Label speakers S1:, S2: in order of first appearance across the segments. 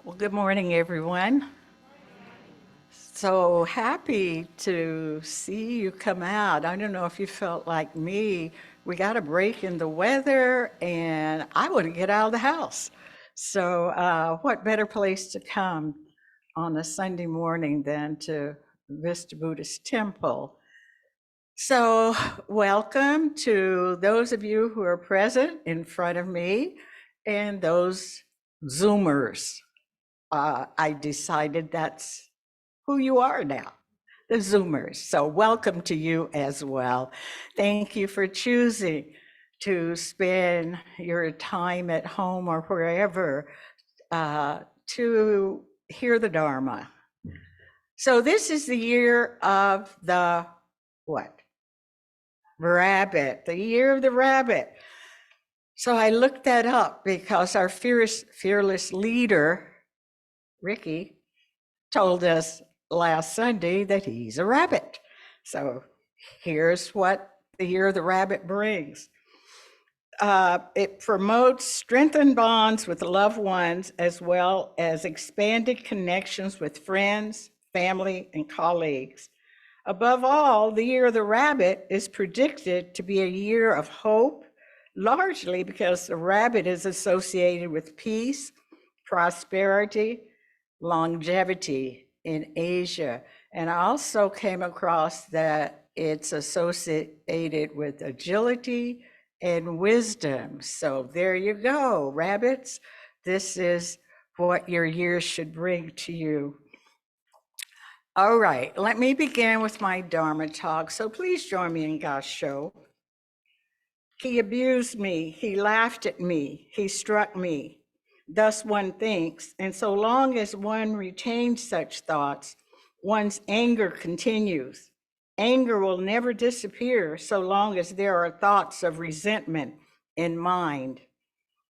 S1: Well, good morning, everyone. So happy to see you come out. I don't know if you felt like me. We got a break in the weather, and I want to get out of the house. So, what better place to come on a Sunday morning than to Vista Buddhist Temple? So, welcome to those of you who are present in front of me and those Zoomers. I decided that's who you are now, the Zoomers. So welcome to you as well. Thank you for choosing to spend your time at home or wherever to hear the Dharma. So this is the year of the what? Rabbit, the year of the rabbit. So I looked that up because our fearless leader, Ricky, told us last Sunday that he's a rabbit. So here's what the year of the rabbit brings. It promotes strengthened bonds with loved ones, as well as expanded connections with friends, family, and colleagues. Above all, the year of the rabbit is predicted to be a year of hope, largely because the rabbit is associated with peace, prosperity, longevity in Asia. And I also came across that it's associated with agility and wisdom. So there you go, rabbits. This is what your year should bring to you. All right, let me begin with my Dharma talk. So please join me in Gasho. He abused me, he laughed at me, he struck me. Thus one thinks, and so long as one retains such thoughts, one's anger continues. Anger will never disappear so long as there are thoughts of resentment in mind.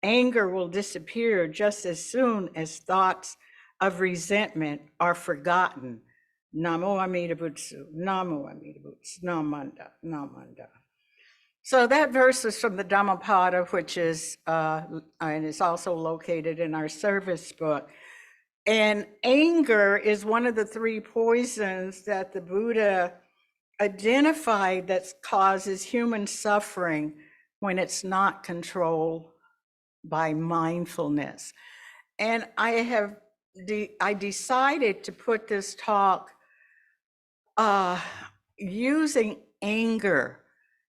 S1: Anger will disappear just as soon as thoughts of resentment are forgotten. Namo Amida Butsu, Namo Amida Butsu, Namanda, Namanda. So that verse is from the Dhammapada, which is, and is also located in our service book. And anger is one of the three poisons that the Buddha identified that causes human suffering when it's not controlled by mindfulness. And I decided to put this talk using anger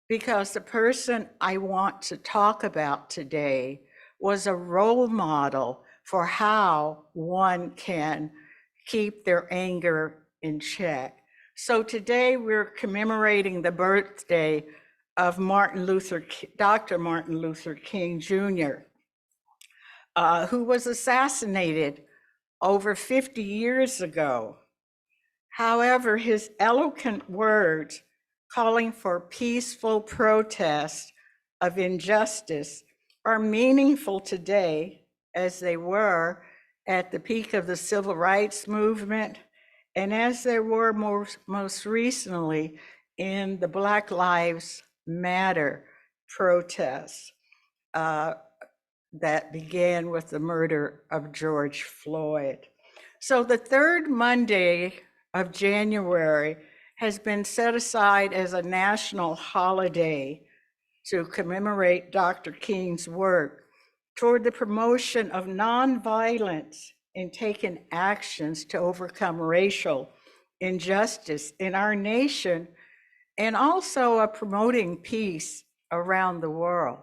S1: because the person I want to talk about today was a role model for how one can keep their anger in check. So today we're commemorating the birthday of Dr. Martin Luther King Jr., who was assassinated over 50 years ago. However, his eloquent words calling for peaceful protest of injustice are meaningful today as they were at the peak of the civil rights movement and as they were most recently in the Black Lives Matter protests that began with the murder of George Floyd. So the third Monday of January has been set aside as a national holiday to commemorate Dr. King's work toward the promotion of nonviolence and taking actions to overcome racial injustice in our nation, and also promoting peace around the world.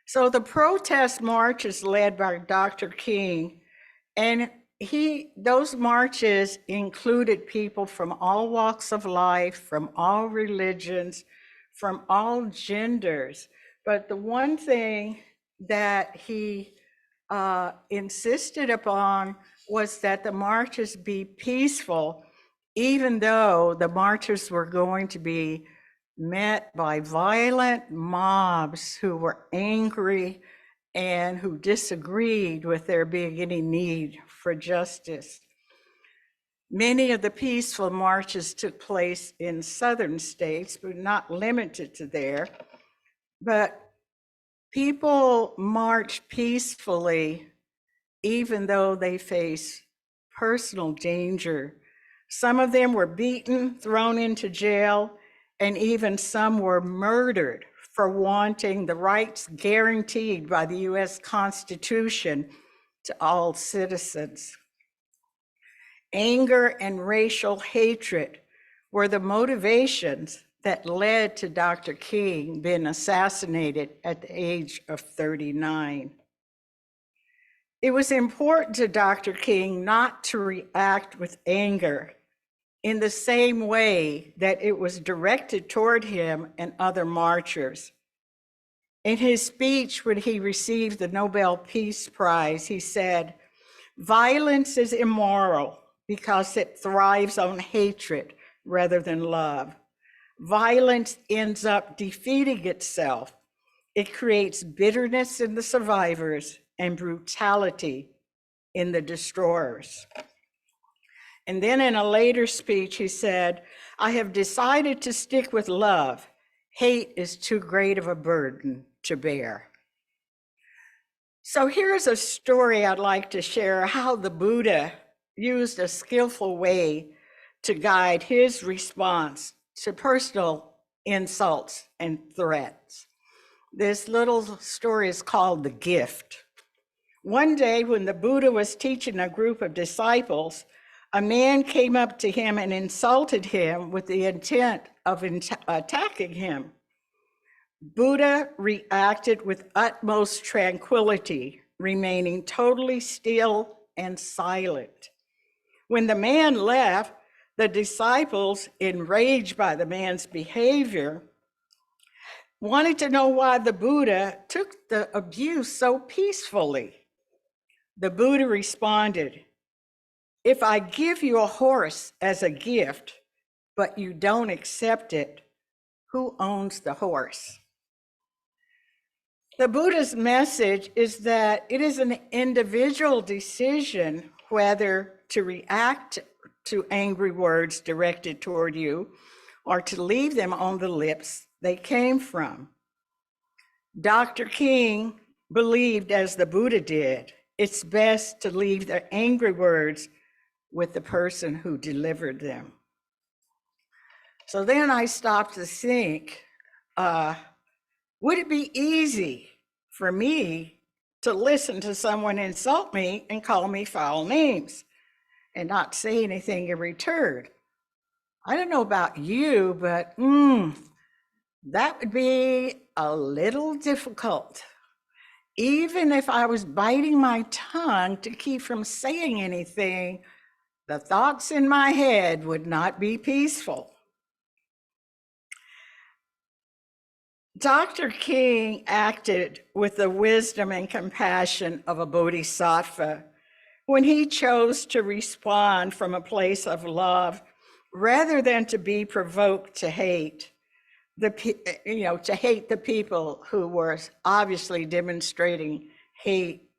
S1: So the protest march is led by Dr. King, and those marches included people from all walks of life, from all religions, from all genders. But the one thing that he insisted upon was that the marches be peaceful, even though the marchers were going to be met by violent mobs who were angry and who disagreed with there being any need for justice. Many of the peaceful marches took place in southern states, but not limited to there. But people marched peacefully even though they face personal danger. Some of them were beaten, thrown into jail, and even some were murdered for wanting the rights guaranteed by the US Constitution to all citizens. Anger and racial hatred were the motivations that led to Dr. King being assassinated at the age of 39. It was important to Dr. King not to react with anger in the same way that it was directed toward him and other marchers. In his speech when he received the Nobel Peace Prize, he said, "Violence is immoral because it thrives on hatred rather than love. Violence ends up defeating itself. It creates bitterness in the survivors and brutality in the destroyers." And then in a later speech, he said, "I have decided to stick with love. Hate is too great of a burden to bear." So here's a story I'd like to share how the Buddha used a skillful way to guide his response to personal insults and threats. This little story is called The Gift. One day when the Buddha was teaching a group of disciples, a man came up to him and insulted him with the intent of attacking him. Buddha reacted with utmost tranquility, remaining totally still and silent. When the man left, the disciples, enraged by the man's behavior, wanted to know why the Buddha took the abuse so peacefully. The Buddha responded, "If I give you a horse as a gift, but you don't accept it, who owns the horse?" The Buddha's message is that it is an individual decision whether to react to angry words directed toward you or to leave them on the lips they came from. Dr. King believed, as the Buddha did, it's best to leave the angry words with the person who delivered them. So then I stopped to think, would it be easy for me to listen to someone insult me and call me foul names and not say anything in return? I don't know about you, but that would be a little difficult. Even if I was biting my tongue to keep from saying anything, the thoughts in my head would not be peaceful. Dr. King acted with the wisdom and compassion of a bodhisattva when he chose to respond from a place of love rather than to be provoked to hate the people who were obviously demonstrating hate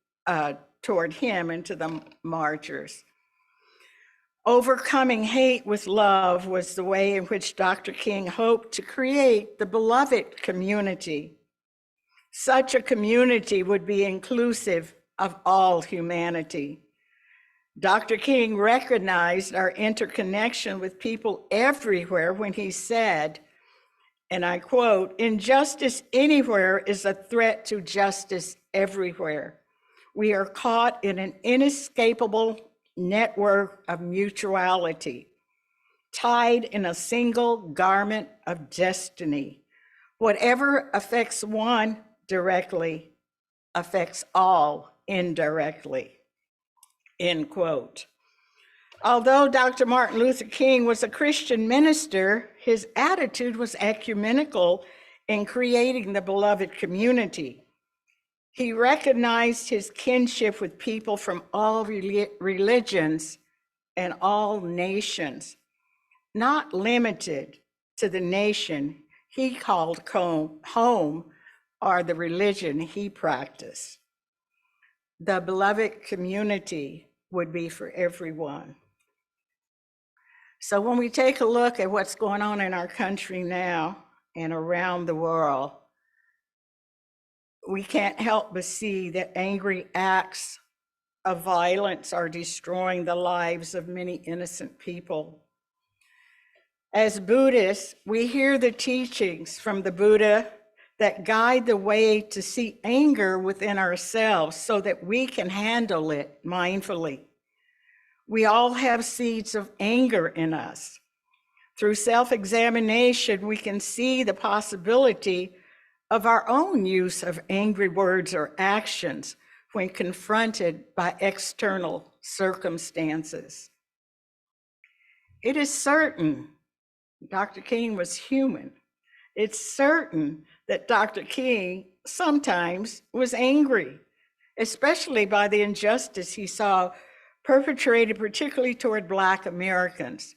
S1: toward him and to the marchers. Overcoming hate with love was the way in which Dr. King hoped to create the beloved community. Such a community would be inclusive of all humanity. Dr. King recognized our interconnection with people everywhere when he said, and I quote, "Injustice anywhere is a threat to justice everywhere. We are caught in an inescapable network of mutuality, tied in a single garment of destiny. Whatever affects one directly affects all indirectly," end quote. Although Dr. Martin Luther King was a Christian minister, his attitude was ecumenical in creating the beloved community. He recognized his kinship with people from all religions and all nations, not limited to the nation he called home or the religion he practiced. The beloved community would be for everyone. So when we take a look at what's going on in our country now and around the world, we can't help but see that angry acts of violence are destroying the lives of many innocent people. As Buddhists, we hear the teachings from the Buddha that guide the way to see anger within ourselves so that we can handle it mindfully. We all have seeds of anger in us. Through self-examination, we can see the possibility of our own use of angry words or actions when confronted by external circumstances. It is certain Dr. King was human. It's certain that Dr. King sometimes was angry, especially by the injustice he saw perpetrated, particularly toward Black Americans.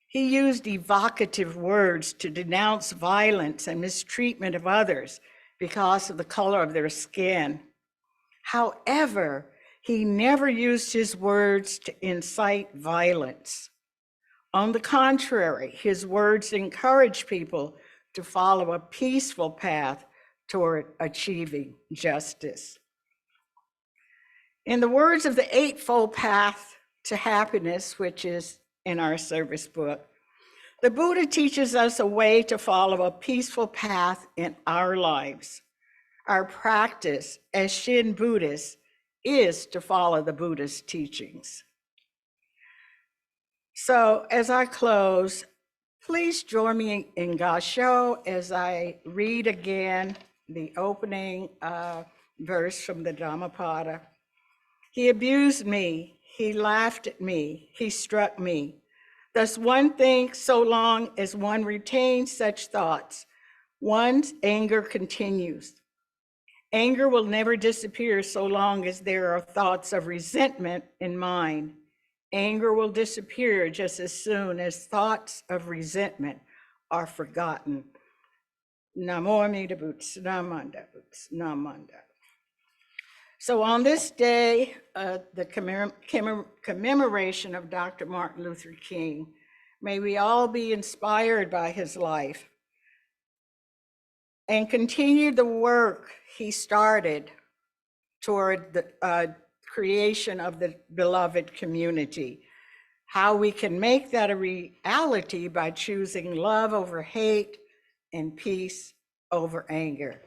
S1: He used evocative words to denounce violence and mistreatment of others because of the color of their skin. However, he never used his words to incite violence. On the contrary, his words encourage people to follow a peaceful path toward achieving justice. In the words of the Eightfold Path to Happiness, which is in our service book, the Buddha teaches us a way to follow a peaceful path in our lives. Our practice as Shin Buddhists is to follow the Buddha's teachings. So as I close, please join me in Gasho as I read again the opening verse from the Dhammapada. He abused me, he laughed at me, he struck me. Thus one thinks so long as one retains such thoughts, one's anger continues. Anger will never disappear so long as there are thoughts of resentment in mind. Anger will disappear just as soon as thoughts of resentment are forgotten. Namo Amida Boots, Namanda Boots, Namanda. So on this day, the commemoration of Dr. Martin Luther King, may we all be inspired by his life and continue the work he started toward the creation of the beloved community. How we can make that a reality by choosing love over hate and peace over anger.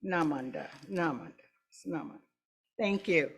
S1: Namanda, namanda, namanda. Thank you.